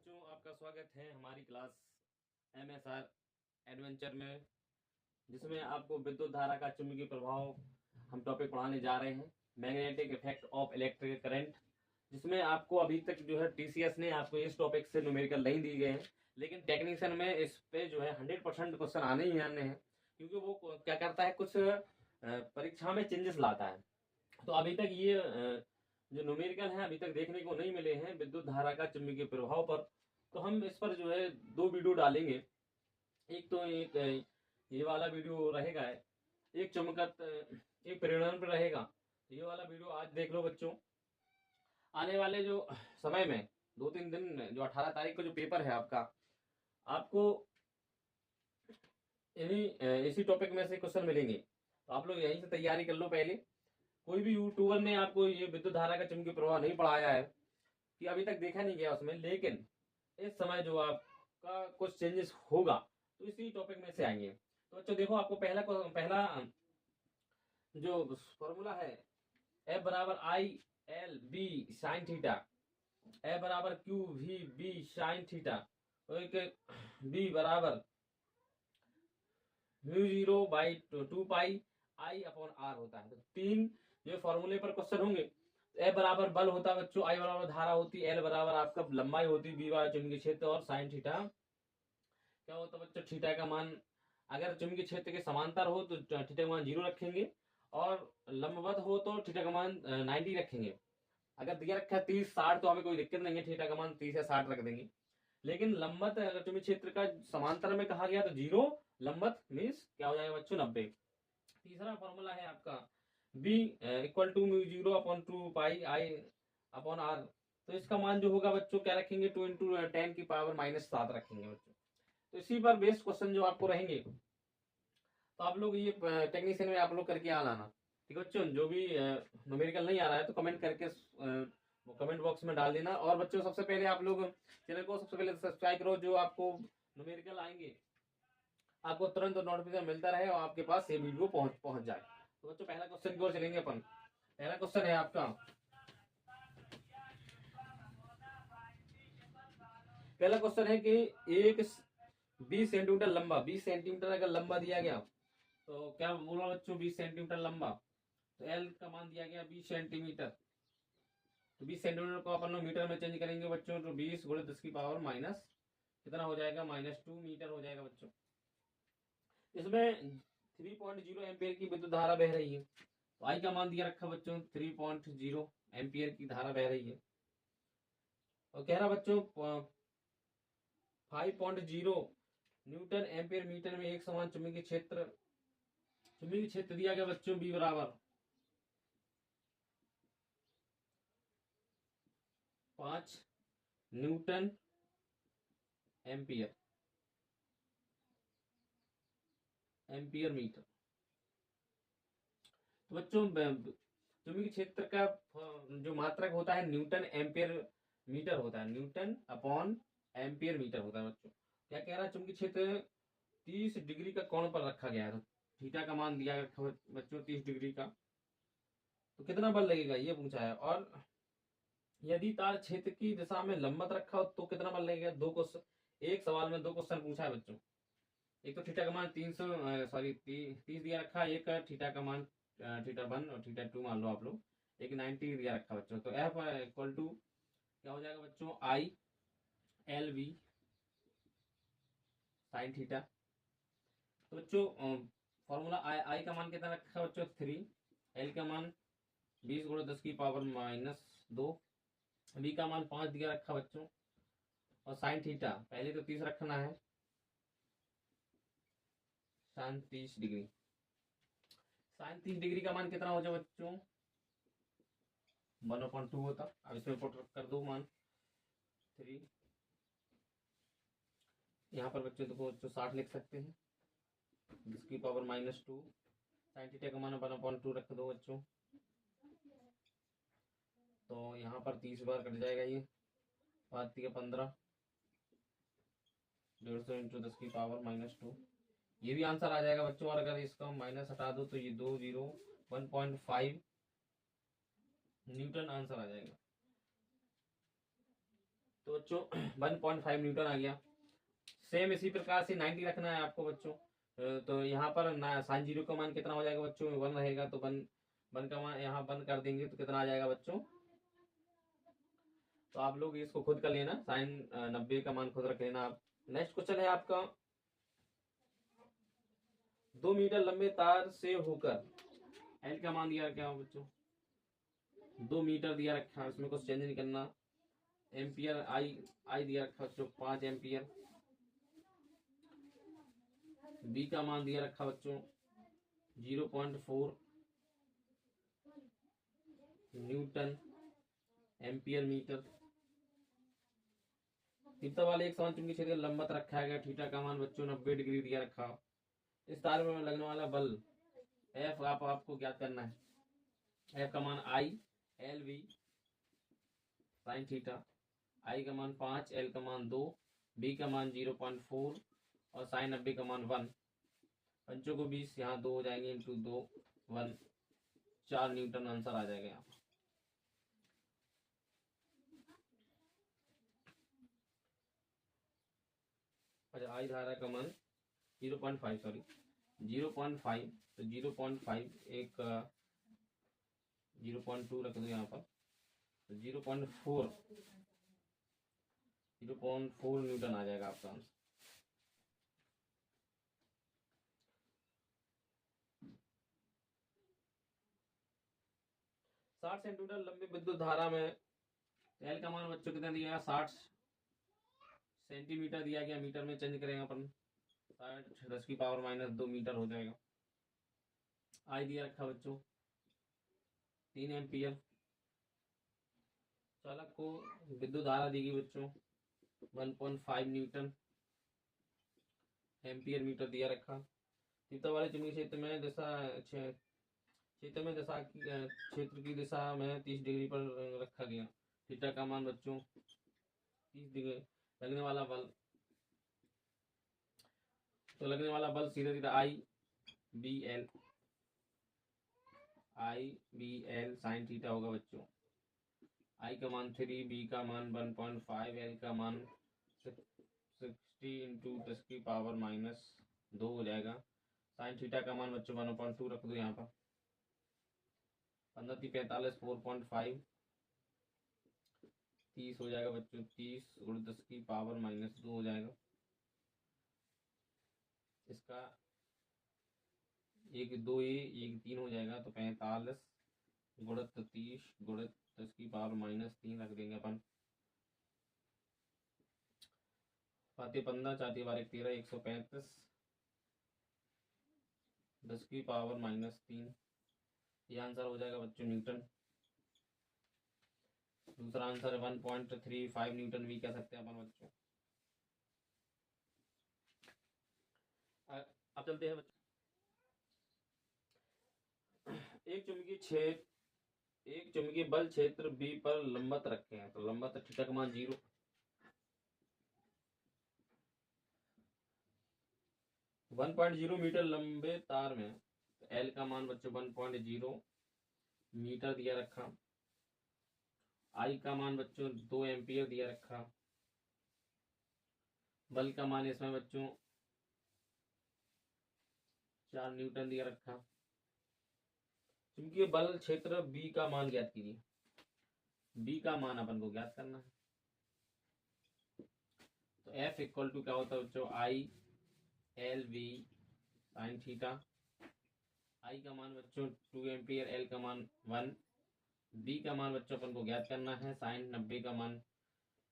बच्चों, आपका स्वागत है हमारी क्लास MSR एडवेंचर में, जिसमें आपको विद्युत धारा का चुंबकीय प्रभाव हम टॉपिक पढ़ाने जा रहे हैं, magnetic effect of electric current. जिसमें आपको अभी तक जो है TCS ने आपको इस टॉपिक से न्यूमेरिकल नहीं दिए गए हैं, लेकिन टेक्नीशियन में इस पे जो है 100% क्वेश्चन आने ही आने हैं, क्योंकि वो क्या करता है, कुछ परीक्षा में चेंजेस लाता है। तो अभी तक ये जो न्यूमेरिकल है अभी तक देखने को नहीं मिले हैं विद्युत धारा का चुंबकीय प्रभाव पर। तो हम इस पर जो है 2 वीडियो डालेंगे। एक तो एक ये वाला वीडियो रहेगा, एक चुंबकत एक प्रेरण पर रहेगा। ये वाला वीडियो आज देख लो बच्चों। आने वाले जो समय में 2-3 दिन में, जो 18 तारीख को जो पेपर है आपका, आपको इसी टॉपिक में से क्वेश्चन मिलेंगे। तो आप लोग यहीं से तैयारी कर लो पहले। कोई भी यूट्यूबर ने आपको ये विद्युत धारा का चुंबकीय प्रवाह नहीं पढ़ाया है, कि अभी तक देखा नहीं गया उसमें, लेकिन इस समय जो आपका कुछ चेंजेस होगा तो इसी टॉपिक में से आएंगे। तो बच्चों देखो, आपको पहला जो फॉर्मूला है, F बराबर ILB साइन थीटा, F बराबर QVB साइन थीटा, तो एक B बराबर μ0/2πI/R होता है। तो 3 जो फॉर्मूले पर क्वेश्चन होंगे। F बराबर बल होता है बच्चों, I बराबर धारा होती है, L बराबर आपका लंबाई होती, B बराबर चुंबकीय क्षेत्र, और साइन थीटा क्या होता है बच्चों, थीटा का मान अगर चुंबकीय क्षेत्र के समांतर हो तो थीटा का मान 0 रखेंगे, और लंबवत हो तो थीटा का मान 90 रखेंगे। अगर दिया रखा है 30-60 तो हमें कोई दिक्कत नहीं है, थीटा का मान 30 या 60 रख देंगे। लेकिन लंबत अगर चुंबकीय क्षेत्र का समांतर में कहा गया तो 0, लंबत मीन्स क्या हो जाएगा बच्चों, 90। तीसरा फॉर्मूला है आपका B इक्वल टू μ0/2πI/R। तो इसका मान जो होगा बच्चों क्या रखेंगे, 2 इंटू 10⁻⁷ रखेंगे बच्चों। तो इसी पर बेस्ड क्वेश्चन जो आपको रहेंगे, तो आप लोग ये टेक्नीशियन में आप लोग करके आ लाना। ठीक है बच्चों, जो भी न्यूमेरिकल नहीं आ रहा है तो कमेंट करके कमेंट बॉक्स में डाल देना। और बच्चों सबसे पहले आप लोग चैनल को सबसे पहले सब्सक्राइब करो, जो आपको न्यूमेरिकल आएंगे आपको तुरंत नोटिफिकेशन मिलता रहे और आपके पास ये वीडियो पहुंच जाए। तो बच्चों पहला क्वेश्चन की ओर चलेंगे अपन। पहला क्वेश्चन है आपका, पहला क्वेश्चन है कि एक 20 सेंटीमीटर लंबा, 20 सेंटीमीटर अगर लंबा दिया गया तो क्या बोला बच्चों, 20 सेंटीमीटर लंबा, तो एल का मान दिया गया 20 सेंटीमीटर। तो 20 सेंटीमीटर को अपन लोग मीटर में चेंज करेंगे बच्चों, तो 20 × 10 की पावर माइनस कितना हो जाएगा, -2 मीटर हो जाएगा बच्चों। इसमें 3.0 एम्पियर की विद्युत धारा बह रही है। तो आई का मान दिया रखा बच्चों, 3.0 एम्पियर की धारा बह रही है। और कह रहा बच्चों 5.0 न्यूटन एम्पियर मीटर में एक समान चुंबकीय क्षेत्र दिया गया बच्चों, B बराबर 5 न्यूटन एम्पियर मीटर। तो बच्चों चुंबकीय क्षेत्र का जो मात्रक होता है न्यूटन एम्पियर मीटर होता है, न्यूटन अपॉन एम्पियर मीटर होता है बच्चों। क्या कह रहा है, चुंबकीय क्षेत्र 30 डिग्री का कोण पर रखा गया है। तो थीटा का मान दिया है बच्चों 30 डिग्री का, तो कितना बल लगेगा ये पूछा है। और यदि तार क्षेत्र की दिशा में लंबवत रखा हो तो कितना बल लगेगा। 2 क्वेश्चन, एक सवाल में 2 क्वेश्चन पूछा है बच्चों। एक तो थीटा का मान 30 दिया रखा है, एक थीटा का मान θ1 और θ2 मान लो आप लोग, एक 90 दिया रखा बच्चों। तो F इक्वल टू क्या हो जाएगा बच्चों, ILB साइन थीटा। तो बच्चों फॉर्मूला I का मान कितना रखा है बच्चों, 3, L का मान 20 × 10 की पावर -2, B का मान 5 दिया रखा बच्चों, और साइन थीटा पहले तो 30 रखना है, साइन 30 डिग्री। साइन 30 डिग्री का मान कितना हो जाए बच्चों, 1/2 होता। अब इसमें पुट कर दो मान 3, यहाँ पर बच्चों देखो 60 लिख सकते हैं, जिसकी पावर -2, साइन थीटा का मान 1/2 रख दो बच्चों। तो यहाँ पर 30 बार कट जाएगा, ये 5 × 15, 150 × 10 की पावर -2, ये भी आंसर आ जाएगा बच्चों। और अगर इसका माइनस हटा दो तो ये 1.5 न्यूटन आंसर आ जाएगा। तो बच्चों 1.5 न्यूटन आ गया। सेम इसी प्रकार से 90 रखना है आपको बच्चों। तो यहाँ पर ना साइन जीरो का मान कितना हो जाएगा बच्चों, 1 रहेगा, तो 1 का मान यहाँ 1 कर देंगे तो कितना आ जाएगा बच्चों। तो आप लोग इसको खुद कर लेना, साइन 90 का मान खुद रख लेना आप। नेक्स्ट क्वेश्चन है आपका, 2 मीटर लंबे तार से होकर एल का मान दिया क्या बच्चों, 2 मीटर दिया रखा है, इसमें कुछ चेंज नहीं करना। एम्पियर आई दिया रखा बच्चों 5 एम्पियर। बी का मान दिया रखा बच्चों 0.4 न्यूटन एम्पियर मीटर। तीसरा वाले एक समान चुंबकीय क्षेत्र लंबवत रखा गया, थीटा का मान बच्चों 90 डिग्री दिया रखा। इस तार में लगने वाला बल एफ आपको ज्ञात करना है। एफ का मान I L V sine theta, I का मान 5, एल का मान 2, बी का मान 0.4 और साइन 90 का मान 1। पंचों को 20, यहाँ 2 हो जाएंगे, इंटू 2 1, 4 न्यूटन आंसर आ जाएगा यहाँ। अच्छा, आई धारा का मान 0.5 सॉरी 0.5, तो 0.5 एक 0.2 रख दो यहाँ पर, तो 0.4 न्यूटन आ जाएगा आपका आंसर। साठ सेंटीमीटर लंबी विद्युत धारा में एल का मान बच्चों कितना दिया, 60 सेंटीमीटर दिया गया, मीटर में चेंज करेंगे अपन, 10⁻² मीटर हो जाएगा। आई दिया रखा बच्चों 3 एम्पियर। चालक को विद्युत धारा दी गई बच्चों 1.5 न्यूटन एम्पियर मीटर दिया रखा। तीसरा वाले चुंबकीय क्षेत्र में क्षेत्र की दिशा में 30 डिग्री पर रखा गया। थीटा का मान बच्चों 30 डिग्री। लगने वाला बल, तो लगने वाला बल सीधे सीधा आई बी एल साइन थीटा होगा बच्चों। आई का मान 3, बी का मान 1.5, एल का मान 60 इंटू 10⁻² हो जाएगा। साइन थीटा का मान बच्चों 1/2 रख दो यहाँ पर, 15 45 4.5 30 हो जाएगा बच्चों, 30 × 10⁻² हो जाएगा। इसका 1 2 1 3 हो जाएगा, तो 45 × 30 × 10⁻³ रख देंगे अपन। 15 4 12 13 135 10⁻³ ये आंसर हो जाएगा बच्चों न्यूटन। दूसरा आंसर है 1.35 न्यूटन भी कह सकते हैं अपन बच्चों। अब चलते हैं बच्चों, एक चुंबकीय बल क्षेत्र बी पर लंबवत रखे हैं, तो लंबवत थीटा का मान 0। तो 1.0 मीटर लंबे तार में एल का मान बच्चों 1.0 मीटर दिया रखा। आई का मान बच्चों 2 एम्पियर दिया रखा। बल का मान इसमें बच्चों 4 न्यूटन दिया रखा। चुंबकीय बल क्षेत्र बी का मान ज्ञात कीजिए। बी का मान अपन को ज्ञात करना है, तो एफ इक्वल टू क्या होता है बच्चों, I L V sine theta. I का मान बच्चों 2 एम्पियर, एल का मान 1, बी का मान बच्चों अपन को ज्ञात करना है, साइन 90 का मान,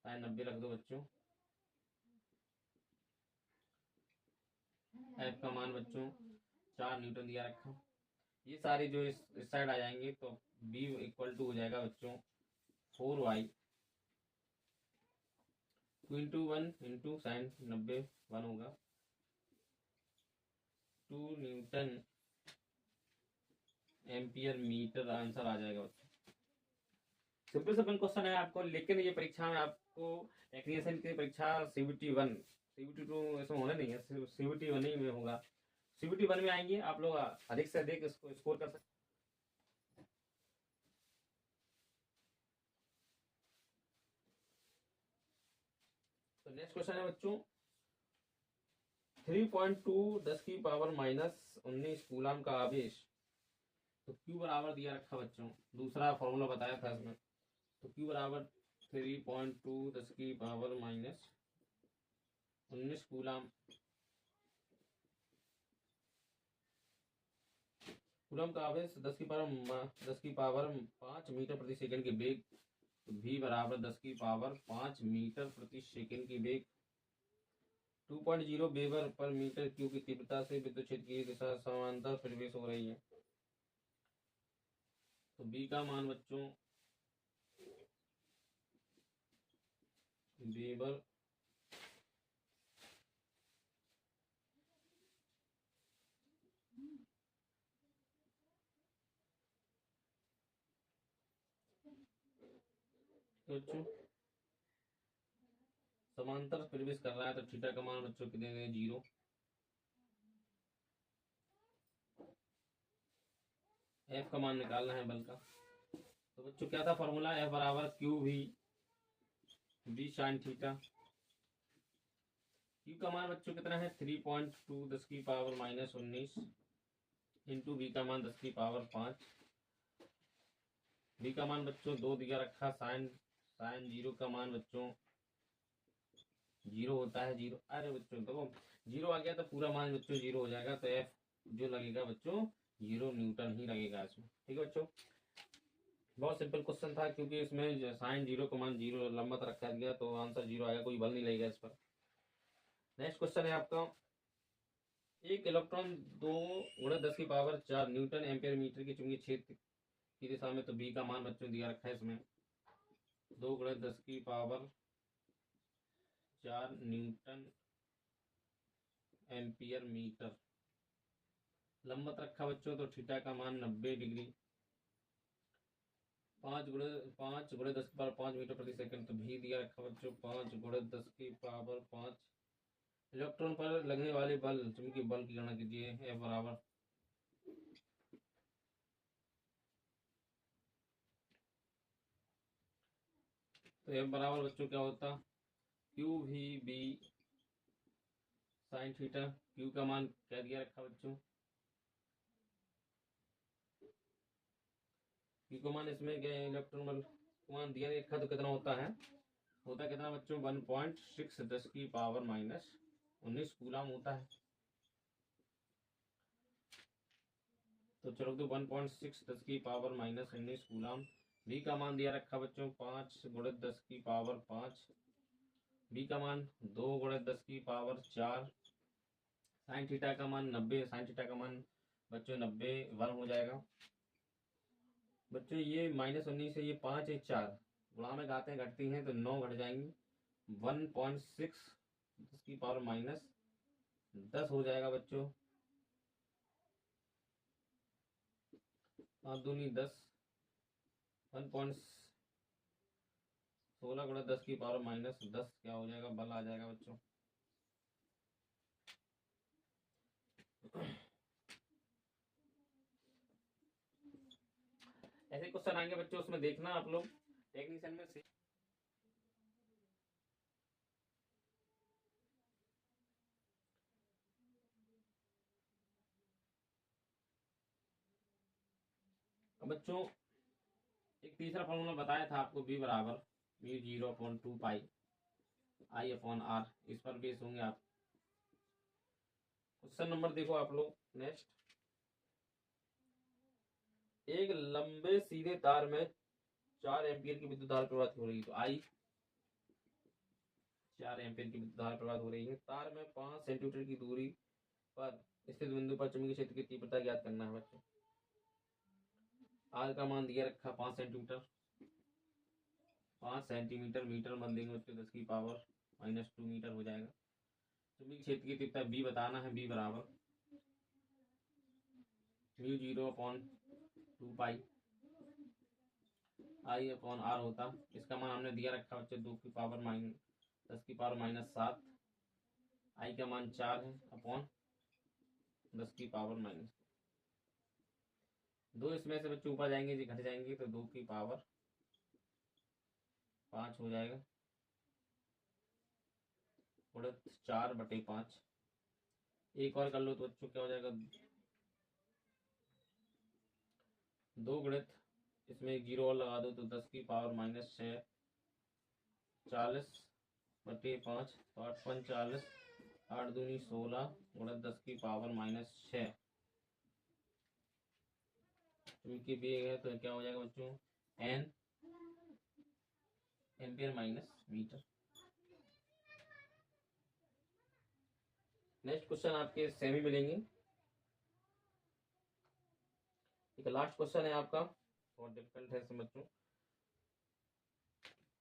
साइन 90 रख दो बच्चों। एफ का मान बच्चों 4 न्यूटन दिया रखा। ये सारे जो इस साइड आ जाएंगे, तो बी इक्वल टू हो जाएगा बच्चों 4y 2 × 1 × साइन 90 1 होगा, 2 न्यूटन एम्पियर मीटर आंसर आ जाएगा बच्चों। सिंपल सिंपल क्वेश्चन है आपको, लेकिन ये परीक्षा में आपको टेक्नीशियन की परीक्षा CBT 1 CBT 2 इसमें होना नहीं है, CBT 1 ही में होगा। CBT 1 में आएंगे आप लोग अधिक से अधिक इसको स्कोर कर सकते। नेक्स्ट क्वेश्चन है बच्चों 3.2 10 की पावर -19 कूलम का आवेश, तो Q बराबर दिया रखा बच्चों, दूसरा फॉर्मूला बताया था इसमें, तो Q बराबर 3.2 10 की पावर -19 कूलम का आवेश 10 की पावर 5 मीटर प्रति सेकंड के वेग, तो V बराबर 10 की पावर 5 मीटर प्रति सेकंड की वेग 2.0 वेबर पर मीटर क्यूब की तीव्रता से विद्युत क्षेत्र की दिशा समांतर प्रवेश हो रही है। तो B का मान बच्चों वेबर बच्चों समांतर प्रवेश कर रहा है, तो थीटा का मान बच्चों कितने देंगे 0। F का मान निकालना है बल का, तो बच्चों क्या था फॉर्मूला, F बराबर Q V sine theta. Q का मान बच्चों कितना है 3.2 10 की पावर -19 इंटू V का मान 10 की पावर 5। V का मान बच्चों 2 दिया रखा, साइन 0 का मान बच्चों 0 होता है 0। अरे बच्चों देखो 0 आ गया तो पूरा मान बच्चों 0 हो जाएगा, तो F जो लगेगा बच्चों 0 न्यूटन ही लगेगा इसमें। ठीक है बच्चों, बहुत सिंपल क्वेश्चन था, क्योंकि इसमें साइन 0 का मान 0 लंबत रखा गया, तो आंसर 0 आएगा, कोई बल नहीं लगेगा इस पर। नेक्स्ट क्वेश्चन है आपका, एक इलेक्ट्रॉन 2 × 10 की पावर 4 न्यूटन एम्पियर मीटर की चुंबकीय क्षेत्र की दिशा में, तो B का मान बच्चों दिया रखा है इसमें 2 × 10 की पावर 4 न्यूटन एम्पियर मीटर, लंबत रखा बच्चों, तो थीटा का मान 90 डिग्री, 5 × 10 की पावर 5 मीटर प्रति सेकंड, तो भी दिया रखा बच्चों 5 × 10 की पावर 5। इलेक्ट्रॉन पर लगने वाले बल, चुंबकीय बल की गणना कीजिए। F बराबर तो F बराबर बच्चों क्या होता, Q V B sine theta. Q का मान क्या दिया रखा बच्चों, Q का मान इसमें क्या इलेक्ट्रॉन बल मान दिया नहीं रखा, तो कितना होता है कितना बच्चों 1.6 10 की पावर -19 कूलम होता है। तो चलो तो 1.6 10 की पावर -19 कूलम। V का मान दिया रखा बच्चों 5 × 10 की पावर 5। B का मान 2 × 10 की पावर 4। साइन थीटा का मान 90, साइन थीटा का मान बच्चों 90 वर्ग हो जाएगा। बच्चों ये -19 से ये 5 है 4 गुणा में गाते हैं घटती हैं, तो 9 घट जाएंगी, 1.6 10 की पावर -10 हो जाएगा बच्चों, 5 दूनी 10, 1.16 × 10 की पावर -10 क्या हो जाएगा, बल आ जाएगा बच्चों। ऐसे क्वेश्चन आएंगे बच्चों, उसमें देखना आप लोग टेक्नीशियन में से। बच्चों एक तीसरा फॉर्मूला बताया था आपको, B बराबर μ0/2 पाई I/R, इस पर बेस होंगे आप। क्वेश्चन नंबर देखो आप लोग नेक्स्ट, एक लंबे सीधे तार में 4 एम्पियर की विद्युत धारा प्रवाहित हो रही है, तो I 4 एम्पियर की विद्युत धारा प्रवाहित हो रही है। तार में 5 सेंटीमीटर की दूरी पर स्थित बिंदु पर चुंबकीय क्षेत्र की तीव्रता ज्ञात करना है बच्चों। R का मान दिया रखा 5 सेंटीमीटर, 5 सेंटीमीटर मीटर मान देंगे बच्चों 10 की पावर -2 मीटर हो जाएगा। चुंबकीय क्षेत्र की तीव्रता B बताना है, B बराबर μ0/2 पाई I/R होता। इसका मान हमने दिया रखा बच्चों 2 की पावर -10 की पावर -7। I का मान 4 है अपॉन 10 की पावर -, 2 इसमें से बच्चों ऊपर जाएंगे जी घट जाएंगे, तो 2 की पावर 5 हो जाएगा। गुणित 4/5। एक और कर लो तो बच्चों क्या हो जाएगा, 2 गुणित, इसमें एक जीरो और लगा दो तो 10 की पावर -6, 40/5, तो 8 5 40, 8 दूनी 16 गुणित 10 की पावर -6। चुंबकीय वेग है तो क्या हो जाएगा बच्चों, n ampere minus metre. Next question आपके सेमी मिलेंगे। एक लास्ट क्वेश्चन है आपका, बहुत डिफिकल्ट है बच्चों।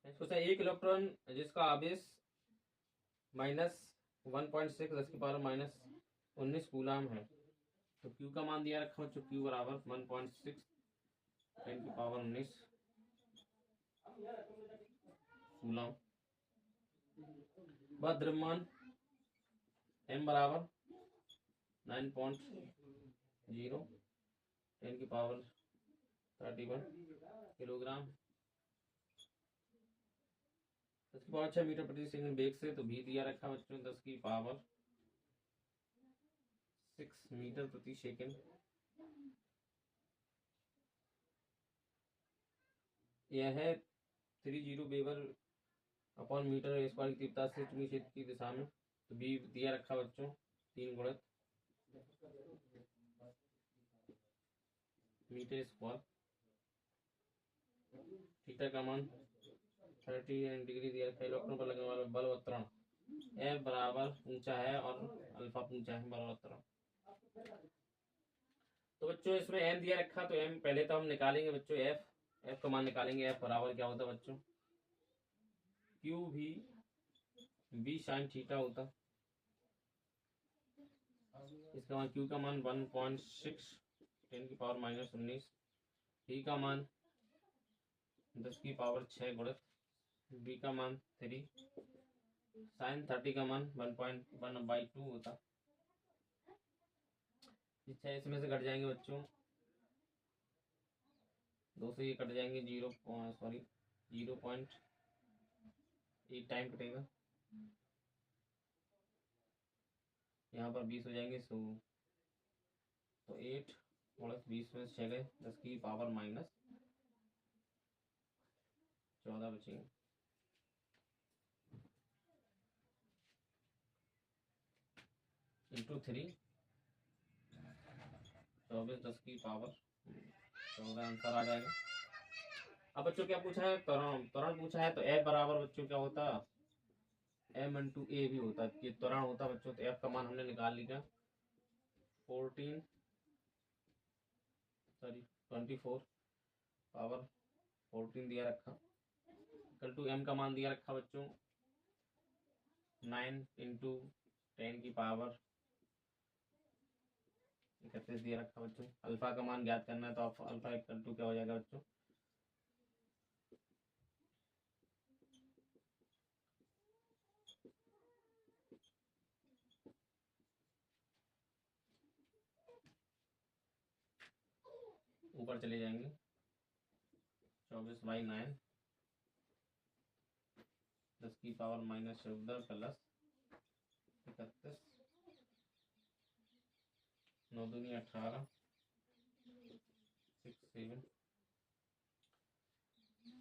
नेक्स्ट क्वेश्चन, एक इलेक्ट्रॉन जिसका आवेश -1.6 10 की पावर -19 कूलाम है, तो Q का मान दिया रखा बच्चों, Q बराबर 1.6 10 की पावर 19 कूलाम। वह द्रव्यमान m बराबर 9.0 10 की पावर 31 किलोग्राम 10 की पावर 6 मीटर प्रति सेकंड वेग से, तो भी दिया रखा बच्चों 10 की पावर 6 मीटर प्रति सेकंड। यह है 30 वेबर अपॉन मीटर स्क्वायर की तीव्रता से चुंबकीय क्षेत्र की दिशा में, तो भी दिया रखा बच्चों 3 गुणित मीटर स्क्वायर। थीटा का मान 30 डिग्री दिया रखा है। इलेक्ट्रॉन पर लगने वाला बल व त्वरण F बराबर ऊंचा है और अल्फा ऊंचा है, बल व त्वरण। तो बच्चों इसमें m दिया रखा, तो m पहले तो हम निकालेंगे बच्चों, f का मान निकालेंगे। f बराबर क्या होता बच्चों, Q भी b sin थीटा होता। इसका मान Q का मान 1.6 10 की पावर -19, b का मान 10 की पावर 6 गुणित b का मान 3 sin 30 का मान 1.1/2 होता। अच्छा, इसमें से घट जाएंगे बच्चों, 2 से ये कट जाएंगे, 0.8 टाइम कटेगा, यहाँ पर 20 हो जाएंगे, तो 8 गुणित 20 में 6 गए, 10 की पावर -14 बचेंगे। इंटू 3 24 10 की पावर 14 आंसर आ जाएगा। अब बच्चों क्या पूछा है, त्वरण पूछा है, तो F बराबर बच्चों क्या होता है, m इंटू ए भी होता है, ये त्वरण होता है बच्चों। तो F का मान हमने निकाल लिया 24 पावर 14 दिया रखा, इक्वल टू m का मान दिया रखा बच्चों 9 इंटू 10 की पावर 31 दिया रखा बच्चों। अल्फा का मान ज्ञात करना है, तो अल्फा इक्वल टू क्या हो जाएगा बच्चों, ऊपर चले जाएंगे 24/9 10 की पावर -14 प्लस 31 9 दूनी 18 6 7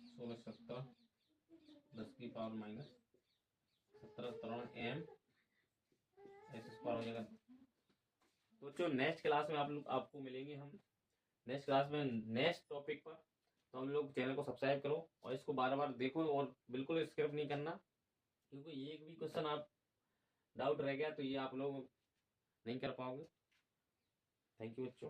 16 17 10 की पावर -17 त्वरण m ऐसे स्क्वायर हो जाएगा। तो जो नेक्स्ट क्लास में आपको मिलेंगे हम नेक्स्ट क्लास में नेक्स्ट टॉपिक पर। तो हम लोग चैनल को सब्सक्राइब करो और इसको बार बार देखो और बिल्कुल स्किप नहीं करना, क्योंकि एक भी क्वेश्चन आप डाउट रह गया तो ये आप लोग नहीं कर पाओगे। थैंक यू बच्चों।